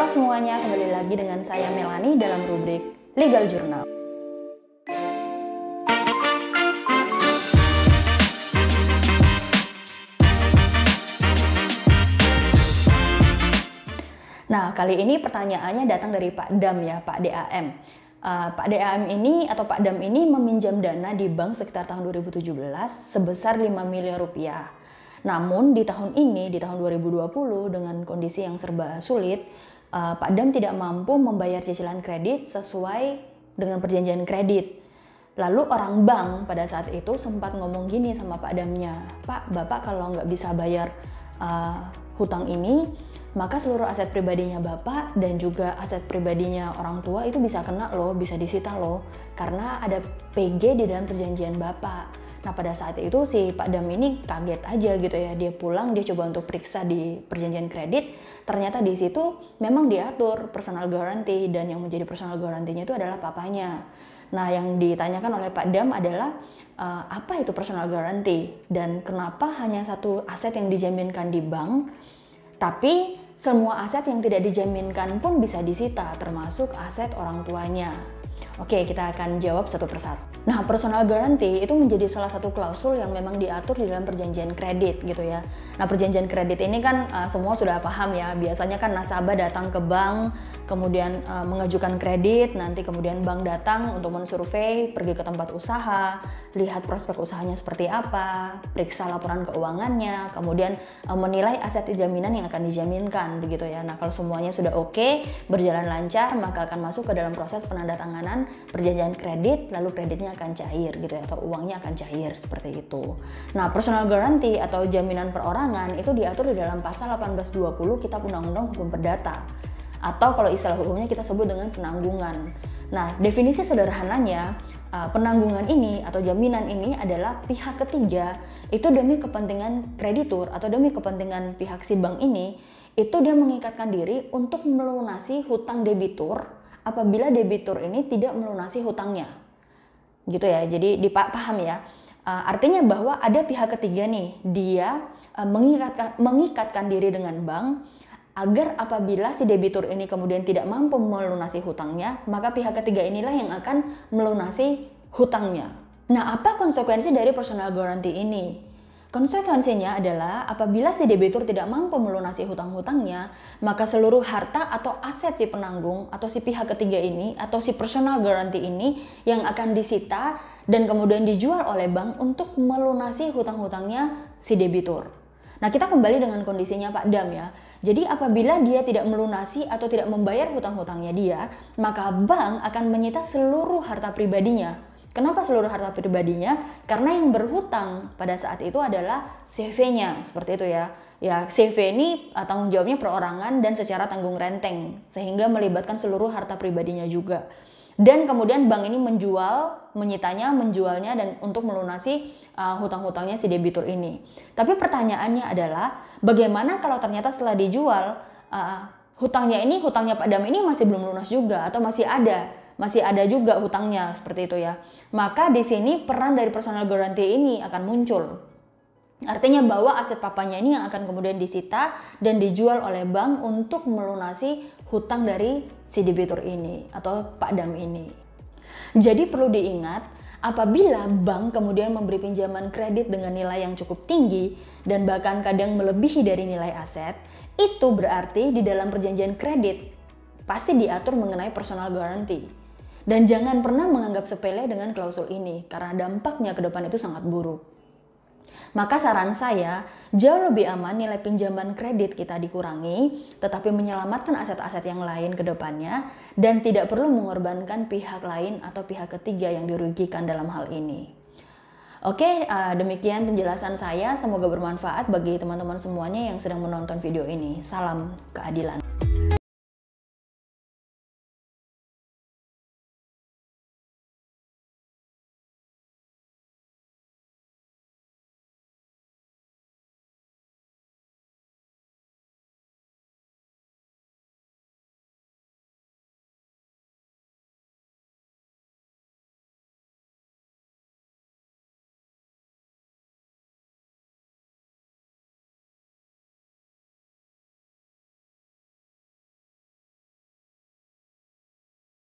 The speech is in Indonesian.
Halo semuanya, kembali lagi dengan saya Melani dalam rubrik Legal Journal. Nah, kali ini pertanyaannya datang dari Pak Dam ya, Pak DAM. Pak DAM ini atau Pak Dam ini meminjam dana di bank sekitar tahun 2017 sebesar 5 miliar rupiah. Namun di tahun ini, di tahun 2020 dengan kondisi yang serba sulit, Pak Dam tidak mampu membayar cicilan kredit sesuai dengan perjanjian kredit. Lalu orang bank pada saat itu sempat ngomong gini sama Pak Damnya, "Pak, Bapak kalau nggak bisa bayar hutang ini, maka seluruh aset pribadinya Bapak dan juga aset pribadinya orang tua itu bisa kena loh, bisa disita loh, karena ada PG di dalam perjanjian Bapak." Nah pada saat itu si Pak Dam ini kaget aja gitu ya, dia pulang, dia coba untuk periksa di perjanjian kredit, ternyata di situ memang diatur personal guarantee dan yang menjadi personal guarantee-nya itu adalah papanya. Nah yang ditanyakan oleh Pak Dam adalah apa itu personal guarantee dan kenapa hanya satu aset yang dijaminkan di bank, tapi semua aset yang tidak dijaminkan pun bisa disita, termasuk aset orang tuanya. Oke, kita akan jawab satu persatu. Nah, personal guarantee itu menjadi salah satu klausul yang memang diatur di dalam perjanjian kredit gitu ya. Nah, perjanjian kredit ini kan semua sudah paham ya. Biasanya kan nasabah datang ke bank, kemudian mengajukan kredit, nanti kemudian bank datang untuk mensurvei, pergi ke tempat usaha, lihat prospek usahanya seperti apa, periksa laporan keuangannya, kemudian menilai aset jaminan yang akan dijaminkan begitu ya. Nah, kalau semuanya sudah oke, berjalan lancar, maka akan masuk ke dalam proses penandatanganan perjanjian kredit, lalu kreditnya akan cair gitu ya, atau uangnya akan cair seperti itu. Nah, personal guarantee atau jaminan perorangan itu diatur di dalam pasal 1820 Kitab Undang-Undang Hukum Perdata, atau kalau istilah hukumnya kita sebut dengan penanggungan. Nah, definisi sederhananya, penanggungan ini atau jaminan ini adalah pihak ketiga itu demi kepentingan kreditur atau demi kepentingan pihak si bank ini, itu dia mengikatkan diri untuk melunasi hutang debitur apabila debitur ini tidak melunasi hutangnya. Gitu ya, jadi dipaham ya. Artinya bahwa ada pihak ketiga nih, dia mengikatkan diri dengan bank agar apabila si debitur ini kemudian tidak mampu melunasi hutangnya, maka pihak ketiga inilah yang akan melunasi hutangnya. Nah, apa konsekuensi dari personal guarantee ini? Konsekuensinya adalah apabila si debitur tidak mampu melunasi hutang-hutangnya, maka seluruh harta atau aset si penanggung atau si pihak ketiga ini atau si personal guarantee ini yang akan disita dan kemudian dijual oleh bank untuk melunasi hutang-hutangnya si debitur. Nah, kita kembali dengan kondisinya Pak Dam ya. Jadi apabila dia tidak melunasi atau tidak membayar hutang-hutangnya dia, maka bank akan menyita seluruh harta pribadinya. Kenapa seluruh harta pribadinya? Karena yang berhutang pada saat itu adalah CV-nya, seperti itu ya. Ya, CV ini tanggung jawabnya perorangan dan secara tanggung renteng, sehingga melibatkan seluruh harta pribadinya juga. Dan kemudian bank ini menyitanya, menjualnya dan untuk melunasi hutang-hutangnya si debitur ini. Tapi pertanyaannya adalah, bagaimana kalau ternyata setelah dijual hutangnya Pak Dam ini masih belum lunas juga atau masih ada juga hutangnya seperti itu ya. Maka di sini peran dari personal guarantee ini akan muncul. Artinya bahwa aset papanya ini yang akan kemudian disita dan dijual oleh bank untuk melunasi hutang dari si debitur ini atau Pak Dam ini. Jadi perlu diingat, apabila bank kemudian memberi pinjaman kredit dengan nilai yang cukup tinggi dan bahkan kadang melebihi dari nilai aset, itu berarti di dalam perjanjian kredit pasti diatur mengenai personal guarantee. Dan jangan pernah menganggap sepele dengan klausul ini, karena dampaknya ke depan itu sangat buruk. Maka saran saya, jauh lebih aman nilai pinjaman kredit kita dikurangi, tetapi menyelamatkan aset-aset yang lain ke depannya, dan tidak perlu mengorbankan pihak lain atau pihak ketiga yang dirugikan dalam hal ini. Oke, demikian penjelasan saya, semoga bermanfaat bagi teman-teman semuanya yang sedang menonton video ini. Salam keadilan.